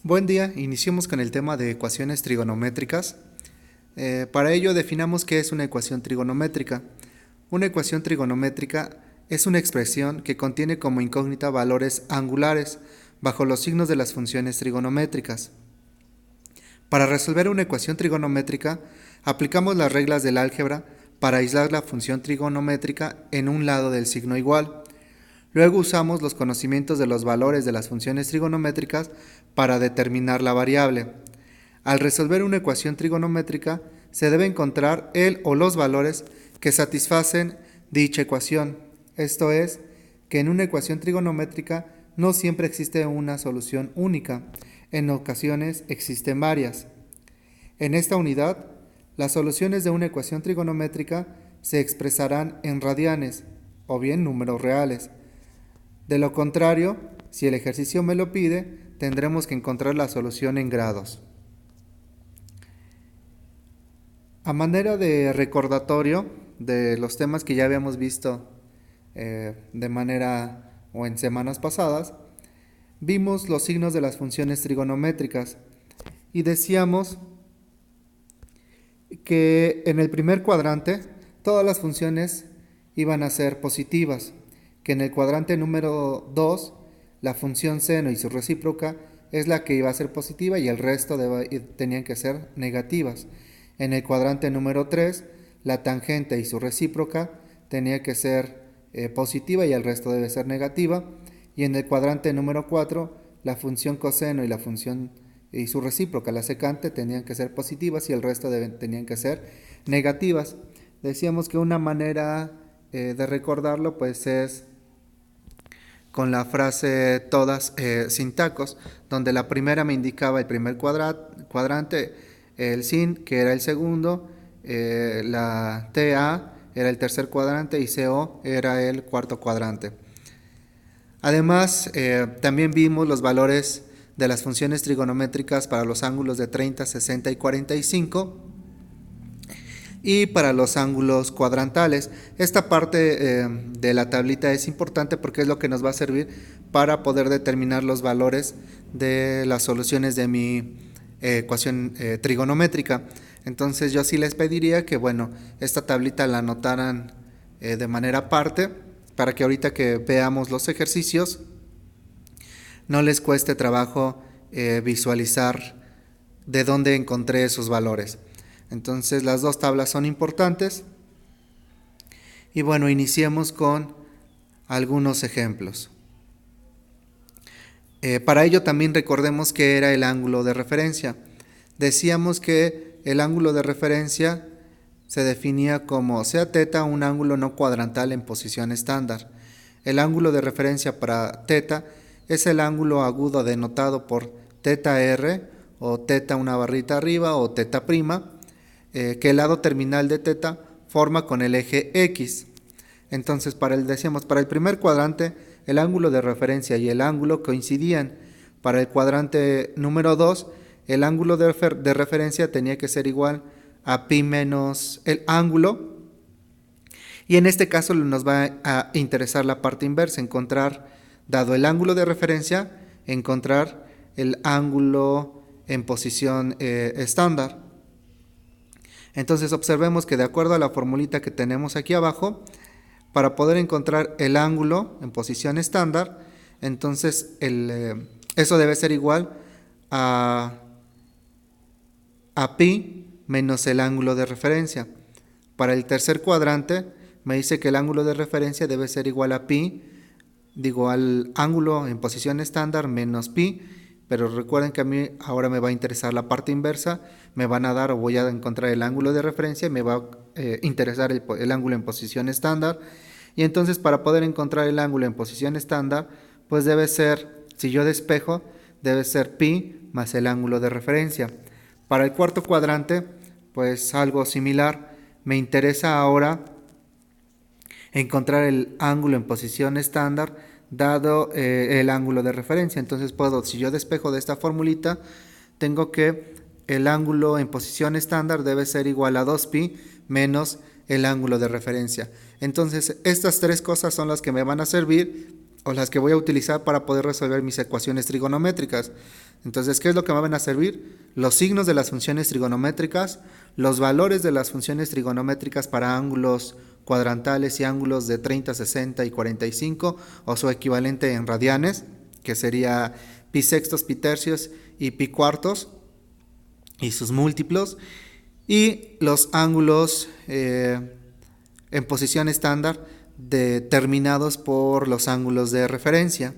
Buen día, iniciemos con el tema de ecuaciones trigonométricas. Para ello definamos qué es una ecuación trigonométrica. Una ecuación trigonométrica es una expresión que contiene como incógnita valores angulares bajo los signos de las funciones trigonométricas. Para resolver una ecuación trigonométrica, aplicamos las reglas del álgebra para aislar la función trigonométrica en un lado del signo igual. Luego usamos los conocimientos de los valores de las funciones trigonométricas para determinar la variable. Al resolver una ecuación trigonométrica, se debe encontrar el o los valores que satisfacen dicha ecuación. Esto es, que en una ecuación trigonométrica no siempre existe una solución única, en ocasiones existen varias. En esta unidad, las soluciones de una ecuación trigonométrica se expresarán en radianes, o bien números reales. De lo contrario, si el ejercicio me lo pide, tendremos que encontrar la solución en grados. A manera de recordatorio de los temas que ya habíamos visto de manera o en semanas pasadas, vimos los signos de las funciones trigonométricas y decíamos que en el primer cuadrante todas las funciones iban a ser positivas, que en el cuadrante número 2 la función seno y su recíproca es la que iba a ser positiva y el resto tenían que ser negativas. En el cuadrante número 3 la tangente y su recíproca tenía que ser positiva y el resto debe ser negativa. Y en el cuadrante número 4 la función coseno y la función y su recíproca, la secante, tenían que ser positivas y el resto tenían que ser negativas. Decíamos que una manera de recordarlo pues es con la frase todas sin tacos, donde la primera me indicaba el primer cuadrante, el sin, que era el segundo, la TA era el tercer cuadrante y CO era el cuarto cuadrante. Además, también vimos los valores de las funciones trigonométricas para los ángulos de 30, 60 y 45 y para los ángulos cuadrantales. Esta parte de la tablita es importante porque es lo que nos va a servir para poder determinar los valores de las soluciones de mi ecuación trigonométrica. Entonces yo sí les pediría que esta tablita la anotaran de manera aparte para que ahorita que veamos los ejercicios no les cueste trabajo visualizar de dónde encontré esos valores. Entonces las dos tablas son importantes. Y iniciemos con algunos ejemplos. Para ello también recordemos que era el ángulo de referencia. Decíamos que el ángulo de referencia se definía como sea θ un ángulo no cuadrantal en posición estándar. El ángulo de referencia para θ es el ángulo agudo denotado por θr o θ una barrita arriba o θ', que el lado terminal de θ forma con el eje X. Entonces para el primer cuadrante el ángulo de referencia y el ángulo coincidían. Para el cuadrante número 2 el ángulo de referencia tenía que ser igual a pi menos el ángulo, y en este caso nos va a interesar la parte inversa, encontrar, dado el ángulo de referencia, encontrar el ángulo en posición estándar. Entonces observemos que de acuerdo a la formulita que tenemos aquí abajo, para poder encontrar el ángulo en posición estándar, entonces eso debe ser igual a pi menos el ángulo de referencia. Para el tercer cuadrante me dice que el ángulo de referencia debe ser igual a pi, al ángulo en posición estándar menos pi, pero recuerden que a mí ahora me va a interesar la parte inversa, me van a dar o voy a encontrar el ángulo de referencia y me va a interesar el ángulo en posición estándar, y entonces para poder encontrar el ángulo en posición estándar, pues debe ser, si yo despejo, debe ser pi más el ángulo de referencia. Para el cuarto cuadrante, pues algo similar, me interesa ahora encontrar el ángulo en posición estándar dado el ángulo de referencia. Entonces si yo despejo de esta formulita, tengo que el ángulo en posición estándar debe ser igual a 2pi menos el ángulo de referencia. Entonces estas tres cosas son las que me van a servir o las que voy a utilizar para poder resolver mis ecuaciones trigonométricas. Entonces, ¿qué es lo que me van a servir? Los signos de las funciones trigonométricas, los valores de las funciones trigonométricas para ángulos cuadrantales y ángulos de 30, 60 y 45, o su equivalente en radianes, que sería pi sextos, pi tercios y pi cuartos, y sus múltiplos, y los ángulos en posición estándar determinados por los ángulos de referencia.